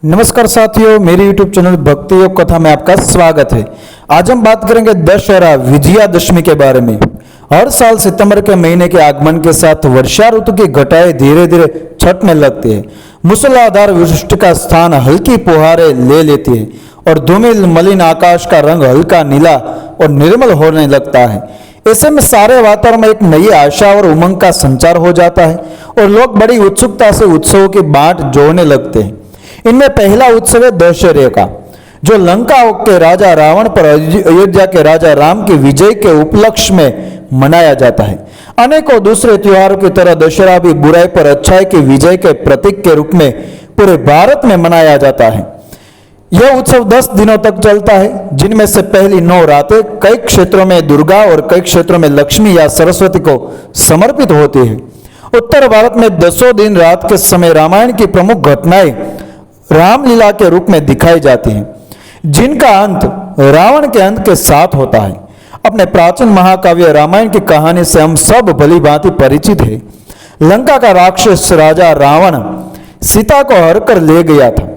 नमस्कार साथियों, मेरे YouTube चैनल भक्ति योग कथा में आपका स्वागत है। आज हम बात करेंगे दशहरा विजयादशमी के बारे में। हर साल सितंबर के महीने के आगमन के साथ वर्षा ऋतु की घटाएं धीरे धीरे छटने लगती है। मूसलाधार वृष्टि का स्थान हल्की फुहारें ले लेती है और धूमिल मलिन आकाश का रंग हल्का नीला और निर्मल होने लगता है। ऐसे में सारे वातावरण में एक नई आशा और उमंग का संचार हो जाता है और लोग बड़ी उत्सुकता से उत्सवों की बाट जोड़ने लगते हैं। इनमें पहला उत्सव है दशहरे का, जो लंका के राजा रावण पर अयोध्या के राजा राम की विजय के उपलक्ष्य में मनाया जाता है। अनेकों दूसरे त्योहारों की तरह दशहरा भी बुराई पर अच्छाई की विजय के प्रतीक के रूप में पूरे भारत में मनाया जाता है। यह उत्सव 10 दिनों तक चलता है, जिनमें से पहली 9 रातें कई क्षेत्रों में दुर्गा और कई क्षेत्रों में लक्ष्मी या सरस्वती को समर्पित होती है। उत्तर भारत में 10 दिन रात के समय रामायण की प्रमुख घटनाएं रामलीला के रूप में दिखाई जाती हैं, जिनका अंत रावण के अंत के साथ होता है। अपने प्राचीन महाकाव्य रामायण की कहानी से हम सब भली भांति परिचित हैं। लंका का राक्षस राजा रावण सीता को हर कर ले गया था।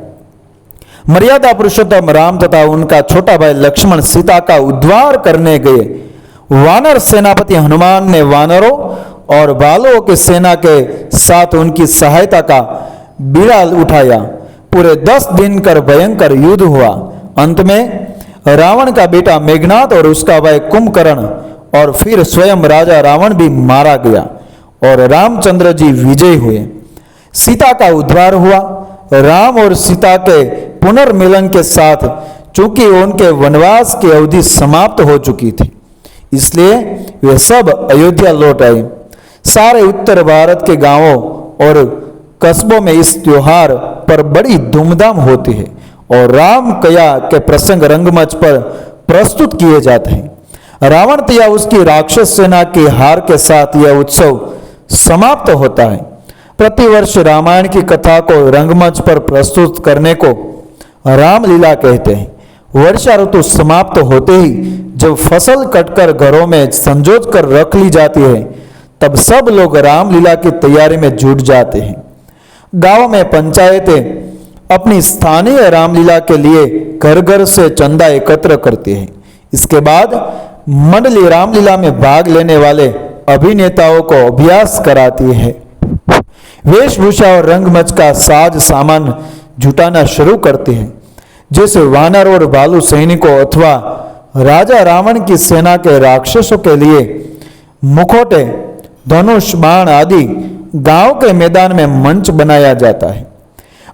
मर्यादा पुरुषोत्तम राम तथा उनका छोटा भाई लक्ष्मण सीता का उद्धार करने गए। वानर सेनापति हनुमान ने वानरों और बालों की सेना के साथ उनकी सहायता का बीड़ा उठाया। पूरे 10 दिन कर भयंकर युद्ध हुआ। अंत में रावण का बेटा मेघनाद और उसका भाई कुंभकर्ण और फिर स्वयं राजा रावण भी मारा गया और रामचंद्र जी विजयी हुए। सीता का उद्धार हुआ। राम और सीता के पुनर्मिलन के साथ चूंकि उनके वनवास की अवधि समाप्त हो चुकी थी, इसलिए वे सब अयोध्या लौट आए। सारे उत्तर भारत के गांवों और कस्बों में इस त्योहार पर बड़ी धूमधाम होती है और राम कया के प्रसंग रंगमंच पर प्रस्तुत किए जाते हैं। रावण या उसकी राक्षस सेना की हार के साथ यह उत्सव समाप्त होता है। प्रतिवर्ष रामायण की कथा को रंगमंच पर प्रस्तुत करने को रामलीला कहते हैं। वर्षा ऋतु समाप्त होते ही जब फसल कटकर घरों में संजोत कर रख ली जाती है, तब सब लोग रामलीला की तैयारी में जुट जाते हैं। गांव में पंचायतें अपनी स्थानीय रामलीला के लिए घर घर से चंदा एकत्र करती है। इसके बाद मंडली रामलीला में भाग लेने वाले अभिनेताओं को अभ्यास कराती है। वेशभूषा और रंगमंच का साज सामान जुटाना शुरू करते हैं, जैसे वानर और भालू सैनिकों अथवा राजा रावण की सेना के राक्षसों के लिए मुखौटे, धनुष, बाण आदि गांव के मैदान में मंच बनाया जाता है।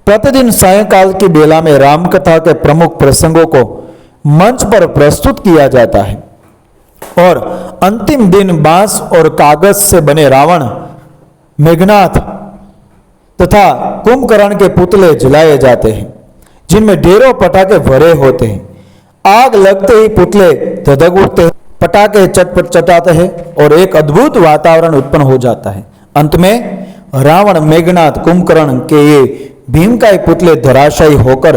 प्रतिदिन सायंकाल की बेला में रामकथा के प्रमुख प्रसंगों को मंच पर प्रस्तुत किया जाता है और अंतिम दिन बांस और कागज से बने रावण, मेघनाद तथा कुंभकर्ण के पुतले जलाए जाते हैं, जिनमें ढेरों पटाखे भरे होते हैं। आग लगते ही पुतले धधक उठते हैं, पटाखे चटपट चटाते हैं और एक अद्भुत वातावरण उत्पन्न हो जाता है। अंत में रावण, मेघनाद, कुंभकर्ण के ये भीमकाय पुतले धराशायी होकर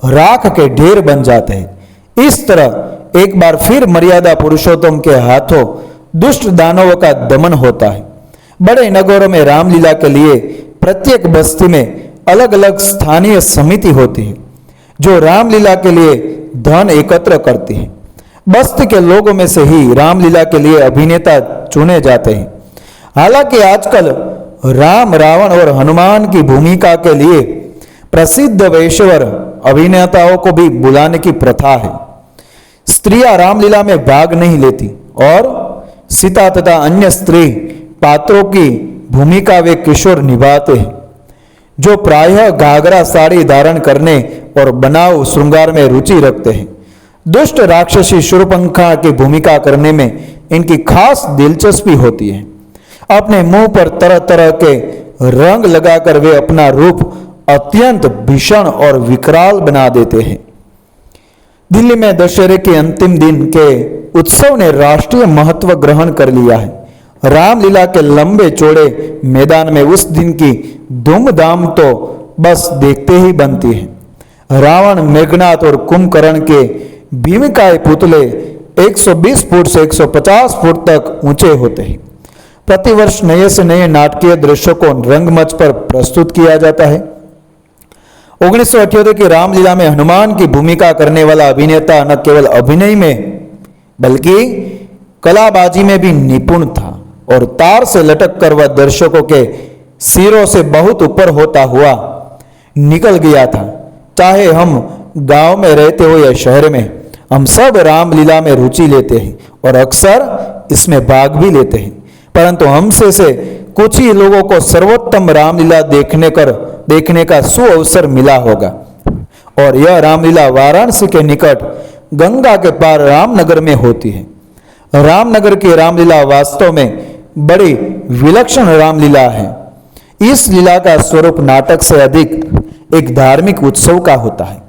राख के ढेर बन जाते हैं। इस तरह एक बार फिर मर्यादा पुरुषोत्तम के हाथों दुष्ट दानवों का दमन होता है। बड़े नगरों में रामलीला के लिए प्रत्येक बस्ती में अलग अलग स्थानीय समिति होती है, जो रामलीला के लिए धन एकत्र करती है। बस्ती के लोगों में से ही रामलीला के लिए अभिनेता चुने जाते हैं। हालांकि आजकल राम, रावण और हनुमान की भूमिका के लिए प्रसिद्ध वेश्वर अभिनेताओं को भी बुलाने की प्रथा है। स्त्रियां रामलीला में भाग नहीं लेती और सीता तथा अन्य स्त्री पात्रों की भूमिका वे किशोर निभाते हैं, जो प्रायः घाघरा साड़ी धारण करने और बनाव श्रृंगार में रुचि रखते हैं। दुष्ट राक्षसी शूर्पणखा की भूमिका करने में इनकी खास दिलचस्पी होती है। अपने मुंह पर तरह तरह के रंग लगाकर वे अपना रूप अत्यंत भीषण और विकराल बना देते हैं। दिल्ली में दशहरे के अंतिम दिन के उत्सव ने राष्ट्रीय महत्व ग्रहण कर लिया है। रामलीला के लंबे चौड़े मैदान में उस दिन की धूमधाम तो बस देखते ही बनती है। रावण, मेघनाद और कुंभकर्ण के भीमकाय पुतले 120 फुट से 150 फुट तक ऊंचे होते हैं। प्रतिवर्ष नए से नए नाटकीय दृश्यों को रंगमंच पर प्रस्तुत किया जाता है 1978 की रामलीला में हनुमान की भूमिका करने वाला अभिनेता न केवल अभिनय में बल्कि कलाबाजी में भी निपुण था और तार से लटक कर वह दर्शकों के सिरों से बहुत ऊपर होता हुआ निकल गया था। चाहे हम गांव में रहते हो या शहर में, हम सब रामलीला में रुचि लेते हैं और अक्सर इसमें भाग भी लेते हैं, परंतु हमसे से कुछ ही लोगों को सर्वोत्तम रामलीला देखने का सुअवसर मिला होगा। और यह रामलीला वाराणसी के निकट गंगा के पार रामनगर में होती है। रामनगर की रामलीला वास्तव में बड़ी विलक्षण रामलीला है। इस लीला का स्वरूप नाटक से अधिक एक धार्मिक उत्सव का होता है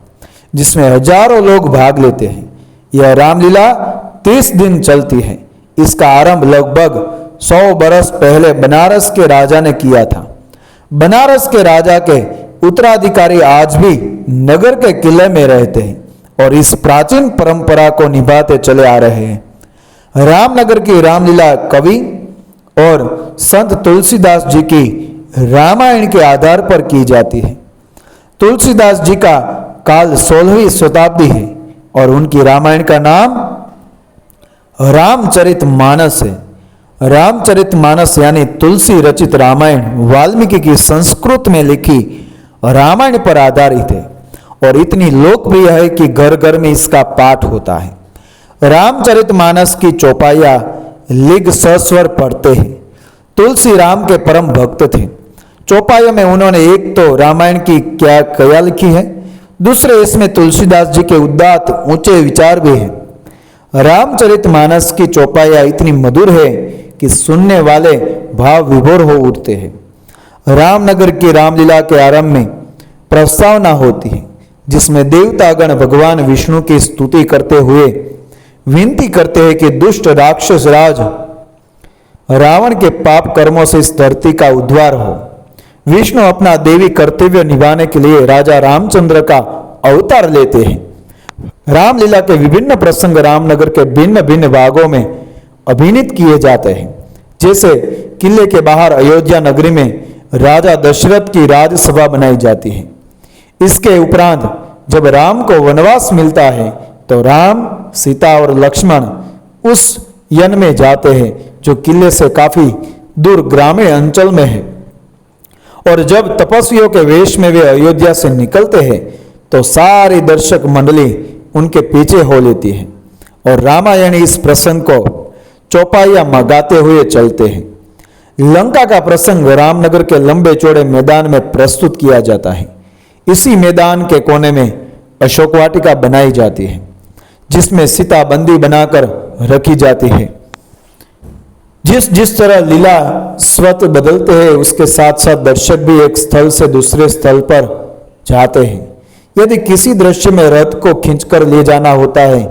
जिसमें हजारों लोग भाग लेते हैं। यह रामलीला 30 दिन चलती है। इसका आरंभ लगभग 100 बरस पहले बनारस के राजा ने किया था। बनारस के राजा के उत्तराधिकारी आज भी नगर के किले में रहते हैं और इस प्राचीन परंपरा को निभाते चले आ रहे हैं। रामनगर की रामलीला कवि और संत तुलसीदास जी की रामायण के आधार पर की जाती है। तुलसीदास जी का काल 16वीं शताब्दी है और उनकी रामायण का नाम रामचरितमानस है। रामचरितमानस यानी तुलसी रचित रामायण वाल्मीकि की संस्कृत में लिखी रामायण पर आधारित है और इतनी लोकप्रिय है कि घर घर में इसका पाठ होता है। रामचरितमानस की चौपाइयां लिग सस्वर पढ़ते हैं। तुलसी राम के परम भक्त थे। चौपाइयों में उन्होंने एक तो रामायण की क्या लिखी है, दूसरे इसमें तुलसीदास जी के उदात्त ऊंचे विचार भी हैं। रामचरितमानस की चौपाइयां इतनी मधुर है कि सुनने वाले भाव विभोर हो उठते हैं। रामनगर की रामलीला के आरंभ में प्रस्तावना होती है जिसमें देवतागण भगवान विष्णु की स्तुति करते हुए विनती करते हैं कि दुष्ट राक्षस राज रावण के पाप कर्मों से इस धरती का उद्धार हो। विष्णु अपना देवी कर्तव्य निभाने के लिए राजा रामचंद्र का अवतार लेते हैं। रामलीला के विभिन्न प्रसंग रामनगर के भिन्न भिन्न भागों में अभिनीत किए जाते हैं। जैसे किले के बाहर अयोध्या नगरी में राजा दशरथ की राजसभा बनाई जाती है। इसके उपरांत जब राम को वनवास मिलता है तो राम, सीता और लक्ष्मण उस यन में जाते हैं जो किले से काफी दूर ग्रामीण अंचल में है। और जब तपस्वियों के वेश में वे अयोध्या से निकलते हैं तो सारी दर्शक मंडली उनके पीछे हो लेती है और रामायण इस प्रसंग को चौपाइयां गाते हुए चलते हैं। लंका का प्रसंग रामनगर के लंबे चौड़े मैदान में प्रस्तुत किया जाता है। इसी मैदान के कोने में अशोक वाटिका बनाई जाती है जिसमें सीता बंदी बनाकर रखी जाती है। जिस तरह लीला स्वत बदलते हैं उसके साथ साथ दर्शक भी एक स्थल से दूसरे स्थल पर जाते हैं। यदि किसी दृश्य में रथ को खींचकर ले जाना होता है,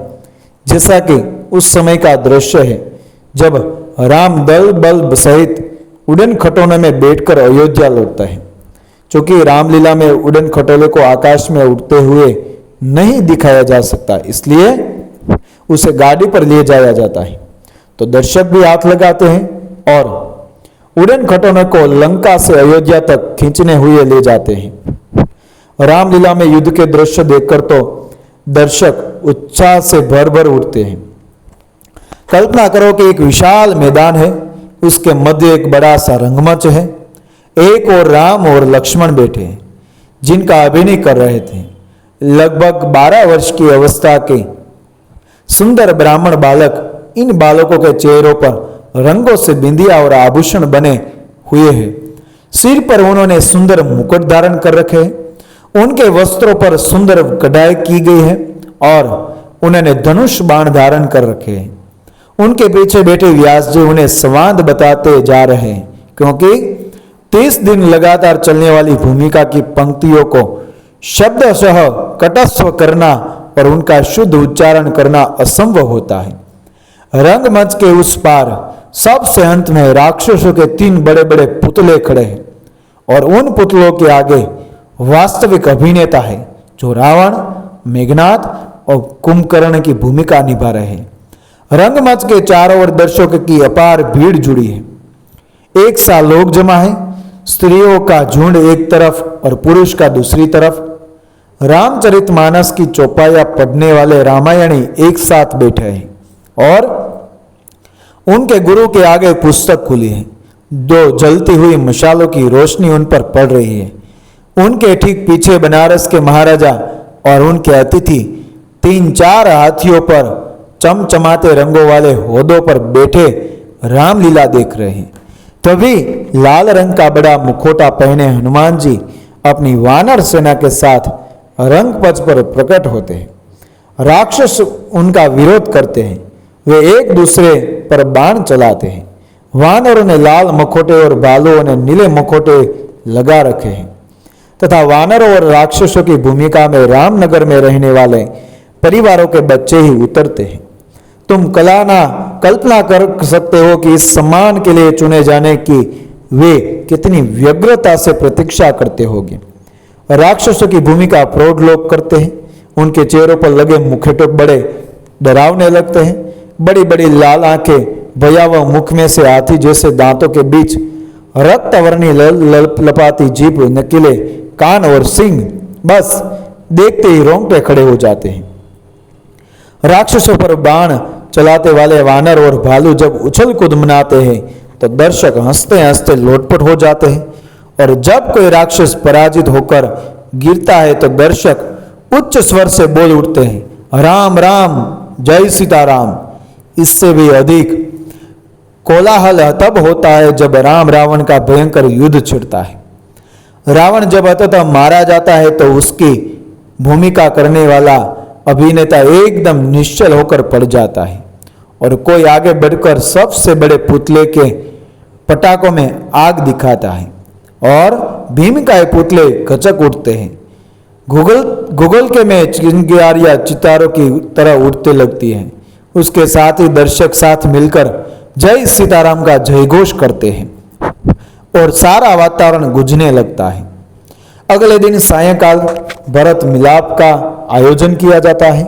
जैसा कि उस समय का दृश्य है जब राम दल बल सहित उड़न खटोले में बैठकर अयोध्या लौटता है। क्योंकि रामलीला में उड़न खटोले को आकाश में उड़ते हुए नहीं दिखाया जा सकता, इसलिए उसे गाड़ी पर ले जाया जाता है। तो दर्शक भी हाथ लगाते हैं और उड़न खटोले को लंका से अयोध्या तक खींचने हुए ले जाते हैं। रामलीला में युद्ध के दृश्य देखकर तो दर्शक उत्साह से भर भर उठते हैं। कल्पना करो कि एक विशाल मैदान है, उसके मध्य एक बड़ा सा रंगमंच है। एक और राम और लक्ष्मण बैठे हैं जिनका अभिनय कर रहे थे। लगभग 12 वर्ष की अवस्था के सुंदर ब्राह्मण बालक इन बालकों के चेहरों पर रंगों से बिंदिया और आभूषण बने हुए हैं। सिर पर उन्होंने सुंदर मुकुट धारण कर रखे हैं। उनके वस्त्रों पर सुंदर कढ़ाई की गई है और उन्होंने धनुष बाण धारण कर रखे हैं। उनके पीछे बैठे व्यास जी उन्हें संवाद बताते जा रहे हैं, क्योंकि 30 दिन लगातार चलने वाली भूमिका की पंक्तियों को शब्दशः कटस्थ करना और उनका शुद्ध उच्चारण करना असंभव होता है। रंगमंच के उस पार सबसे अंत में राक्षसों के 3 बड़े बड़े पुतले खड़े हैं और उन पुतलों के आगे वास्तविक अभिनेता है जो रावण, मेघनाद और कुंभकर्ण की भूमिका निभा रहे हैं। रंगमंच के चारों ओर दर्शकों की अपार भीड़ जुड़ी है। एक साथ लोग जमा है, स्त्रियों का झुंड एक तरफ और पुरुष का दूसरी तरफ। रामचरितमानस की चौपाइयां पढ़ने वाले रामायणी एक साथ बैठे हैं और उनके गुरु के आगे पुस्तक खुली है। दो जलती हुई मशालों की रोशनी उन पर पड़ रही है। उनके ठीक पीछे बनारस के महाराजा और उनके अतिथि 3-4 हाथियों पर चमचमाते रंगों वाले होदों पर बैठे रामलीला देख रहे हैं। तभी लाल रंग का बड़ा मुखोटा पहने हनुमान जी अपनी वानर सेना के साथ रंगपंच पर प्रकट होते हैं। राक्षस उनका विरोध करते हैं। वे एक दूसरे पर बाण चलाते हैं। वानरों ने लाल मखोटे और भालुओं ने नीले मखोटे लगा रखे हैं तथा वानरों और राक्षसों की भूमिका में रामनगर में रहने वाले परिवारों के बच्चे ही उतरते हैं। तुम कल्पना कर सकते हो कि इस सम्मान के लिए चुने जाने की वे कितनी व्यग्रता से प्रतीक्षा करते होंगे। राक्षसों की भूमिका प्रौढ़ लोग करते हैं। उनके चेहरों पर लगे मुखौटे बड़े डरावने लगते हैं। बड़ी बड़ी लाल आंखें, भयावह मुख में से हाथी जैसे दांतों के बीच रक्तवर्णी लपाती जीभ, नकीले कान और सींग, बस देखते ही रोंगटे खड़े हो जाते हैं। राक्षसों पर बाण चलाते वाले वानर और भालू जब उछल कूद मनाते हैं तो दर्शक हंसते हंसते लोटपट हो जाते हैं और जब कोई राक्षस पराजित होकर गिरता है तो दर्शक उच्च स्वर से बोल उठते हैं, राम राम, जय सीताराम। इससे भी अधिक कोलाहल तब होता है जब राम रावण का भयंकर युद्ध छिड़ता है। रावण जब अंततः मारा जाता है तो उसकी भूमिका करने वाला अभिनेता एकदम निश्चल होकर पड़ जाता है और कोई आगे बढ़कर सबसे बड़े पुतले के पटाखों में आग दिखाता है और भीमकाय पुतले गचक उठते हैं। गूगल के में चिंगारियां चितारों की तरह उड़ते लगती हैं। उसके साथ ही दर्शक साथ मिलकर जय सीताराम का जयघोष करते हैं और सारा वातावरण गूंजने लगता है। अगले दिन सायंकाल भरत मिलाप का आयोजन किया जाता है।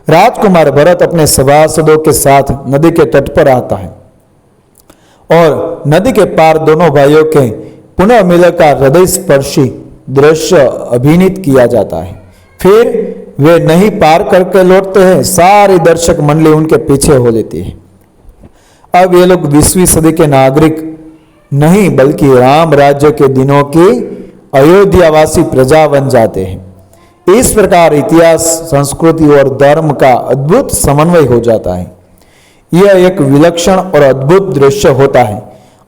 राजकुमार भरत अपने सभासदों के साथ नदी के तट पर आता है और नदी के पार दोनों भाइयों के पुनः मिलन का हृदय स्पर्शी दृश्य अभिनीत किया जाता है। फिर वे नहीं पार करके लौटते हैं। सारी दर्शक मंडली उनके पीछे हो लेती है। अब ये लोग 20वीं सदी के नागरिक नहीं बल्कि राम राज्य के दिनों की अयोध्यावासी प्रजा बन जाते हैं। इस प्रकार इतिहास, संस्कृति और धर्म का अद्भुत समन्वय हो जाता है। यह एक विलक्षण और अद्भुत दृश्य होता है।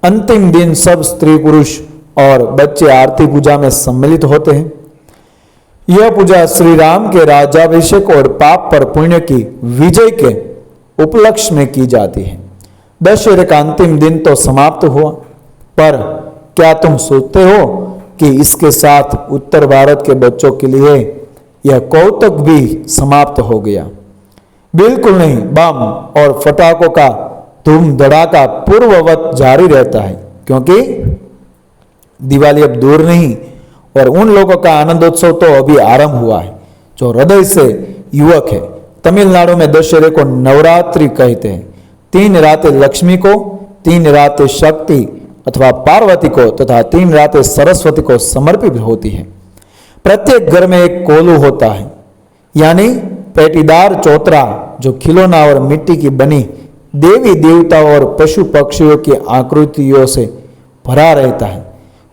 अंतिम दिन सब स्त्री पुरुष और बच्चे आरती पूजा में सम्मिलित होते हैं। यह पूजा श्री राम के राज्याभिषेक और पाप पर पुण्य की विजय के उपलक्ष्य में की जाती है। दशहरे का अंतिम दिन तो समाप्त हुआ, पर क्या तुम सोचते हो कि इसके साथ उत्तर भारत के बच्चों के लिए यह कौतुक भी समाप्त हो गया? बिल्कुल नहीं। बम और फटाकों का धूम धड़ाका पूर्ववत जारी रहता है, क्योंकि दिवाली अब दूर नहीं और उन लोगों का आनंदोत्सव तो अभी आरंभ हुआ है जो हृदय से युवक है। तमिलनाडु में दशहरे को नवरात्रि कहते हैं। 3 रातें लक्ष्मी को, 3 रातें शक्ति अथवा पार्वती को तथा 3 रातें सरस्वती को समर्पित होती है। प्रत्येक घर में एक कोलू होता है, यानी पेटीदार चौतरा, जो खिलौना और मिट्टी की बनी देवी देवताओं और पशु पक्षियों की आकृतियों से भरा रहता है।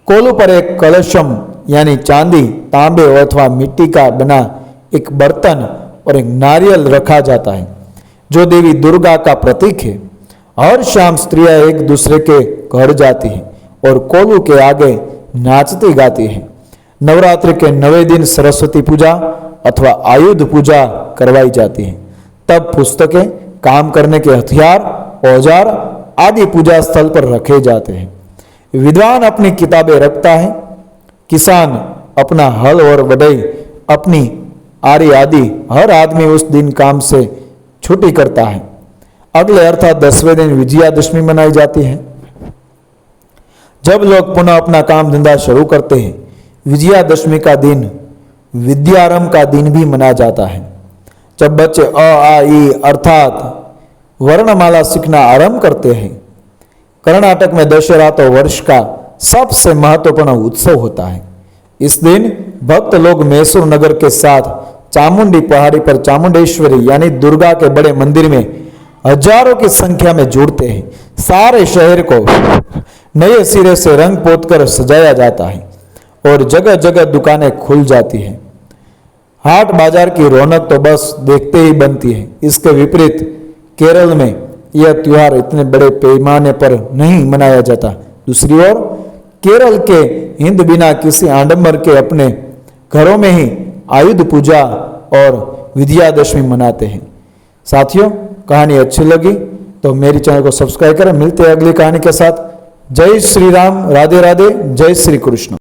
कोलू पर एक कलशम यानी चांदी, तांबे अथवा मिट्टी का बना एक बर्तन और एक नारियल रखा जाता है, जो देवी दुर्गा का प्रतीक है। हर शाम स्त्रियां एक दूसरे के घर जाती हैं और कोलू के आगे नाचती गाती हैं। नवरात्रि के 9वें दिन सरस्वती पूजा अथवा आयुध पूजा करवाई जाती है। तब पुस्तकें, काम करने के हथियार, औजार आदि पूजा स्थल पर रखे जाते हैं। विद्वान अपनी किताबें रखता है, किसान अपना हल और वडई अपनी आरी आदि। हर आदमी उस दिन काम से छुट्टी करता है। अगले अर्थात 10वें दिन विजयादशमी मनाई जाती है, जब लोग पुनः अपना काम धंधा शुरू करते हैं। विजयादशमी का दिन विद्यारंभ का दिन भी मना जाता है, जब बच्चे अ आ ई अर्थात वर्णमाला सीखना आरंभ करते हैं। कर्नाटक में दशहरा तो वर्ष का सबसे महत्वपूर्ण उत्सव होता है। इस दिन भक्त लोग मैसूर नगर के साथ चामुंडी पहाड़ी पर चामुंडेश्वरी यानी दुर्गा के बड़े मंदिर में हजारों की संख्या में जुड़ते हैं। सारे शहर को नए सिरे से रंग पोत कर सजाया जाता है और जगह जगह दुकानें खुल जाती हैं। हाट बाजार की रौनक तो बस देखते ही बनती है। इसके विपरीत केरल में यह त्योहार इतने बड़े पैमाने पर नहीं मनाया जाता। दूसरी ओर केरल के हिंद बिना किसी आडंबर के अपने घरों में ही आयुध पूजा और विजयादशमी मनाते हैं। साथियों, कहानी अच्छी लगी तो मेरी चैनल को सब्सक्राइब करें। मिलते हैं अगली कहानी के साथ। जय श्री राम, राधे राधे, जय श्री कृष्ण।